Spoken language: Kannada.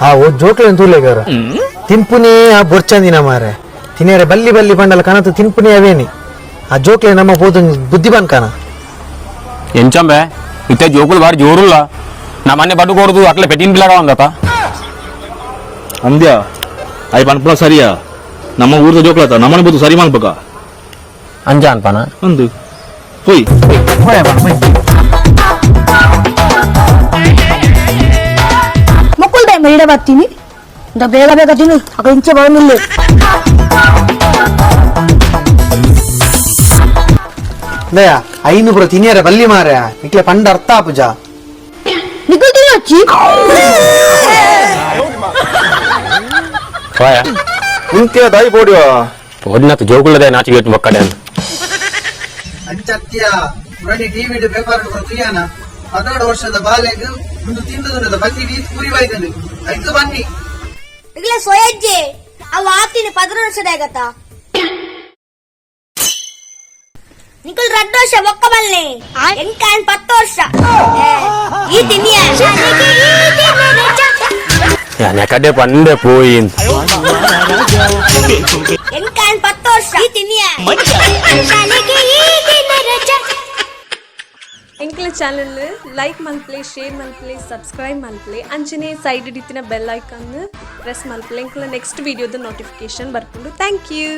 ಆ ಓ ಜೋಕ್ಲೇನ್ ತೂಲೆಗಾರ ತಿಂಪುನೇ ಆ ಬೊರ್ಚಂದಿನ ಮಾರೆ ತಿನ್ಯಾರೆ ಬಲ್ಲಿ ಬಲ್ಲಿ ಪಂಡಲ ಕನತು ತಿಂಪುನೇ ಅವೇನಿ ಆ ಜೋಕ್ಲೆ ನಮ್ಮ ಹೋದ ಬುದ್ಧಿ ಬಂದ್ಕಾನ ಎಂಚಂಬೆ ಇತ್ತೆ ಜೋಕುಲು ಬಾರಿ ಜೋರುಲ್ಲ ನಮ್ಮನೆ ಬಡ್ಡು ಕೊಡುದು ಅಟ್ಲೆ ಪೆಟ್ಟಿನ ಬಿಲಾಗ ಒಂದತ ಅಂದ್ಯ ಅಯ್ಯ ಪನ್ಪುಲ ಸರಿಯಾ ನಮ್ಮ ಊರ್ದ ಜೋಕ್ಲತ ನಮ್ಮನೆ ಬುದ್ದು ಸರಿ ಮಾಡ್ಬೇಕ ಅಂಜ ಅನ್ಪಾನ ಒಂದು ಹೋಯ್ ಮಕ್ಕಳ ಟೈಮ್ ಇಡ ಬರ್ತೀನಿ ಬೇಗ ಬೇಗ ತಿನ್ನು ಅಕ್ಕ ಇಂಚೆ ಬರೋದಿಲ್ಲ ದಯ ಐನು ಬ್ರೋ ತಿನ್ಯಾರೆ ಬಲ್ಲಿ ಮಾರೆ ಇಕ್ಲೆ ಪಂಡ ಅರ್ಥ ಪೂಜ ನಿಖಲ್ ತಿನ್ನೋಚ್ಚಿ ಇಂತ್ಯ ದಾಯಿ ಬೋಡಿಯೋ ಒಡ್ನತ್ತು ಜೋಕುಲದೆ ನಾಚಿಗೆಟ್ಟು ಮಕ್ಕಡೆ ಅಂತ ಅಂಚತ್ಯ ನೋಡಿ ಟಿವಿ ಪೇಪರ್ ತುಯ್ಯಾನ 16 ವರ್ಷದ ಬಾಲೆಗ್ ಒಂದು ತಿಂದದ ಬಲ್ಲಿ ಕುರಿವಾಯ್ತದೆ ಐದು ಬನ್ನಿ ಇಗ್ಲೇ ಸೋಯಜ್ಜಿ ಅವ ಆತಿನ 16 ವರ್ಷದ ಆಗತ್ತ ನಿಖಲ್ 2 ವರ್ಷ ಬೊಕ್ಕ ಬಲ್ಲೆ ಎಂಕಾನ್ 10 ವರ್ಷ ಈ ತಿನ್ನಿಯ ನೆಕಡೆ ಪಂಡೆ ಪೋಯಿ ಎಂಕಾನ್ 10 ವರ್ಷ ಈ ತಿನ್ನಿಯ ಎಂಕ್ಲ ಚಾನಲ್ ಲೈಕ್ ಮಲ್ಪ್ಲೆ ಶೇರ್ ಮಲ್ಪ್ಲೆ ಸಬ್ಸ್ಕ್ರೈಬ್ ಮಲ್ಪ್ಲೆ ಅಂಚನೆ ಸೈಡ್ ಇಡಿತಿನ ಬೆಲ್ ಐಕಾನ್ ಪ್ರೆಸ್ ಮಲ್ಪ್ಲೆ ಎಂಕ್ಲ ನೆಕ್ಸ್ಟ್ ವಿಡಿಯೋದ ನೋಟಿಫಿಕೇಶನ್ ಬರ್ಕೊಂಡು ಥ್ಯಾಂಕ್ ಯು.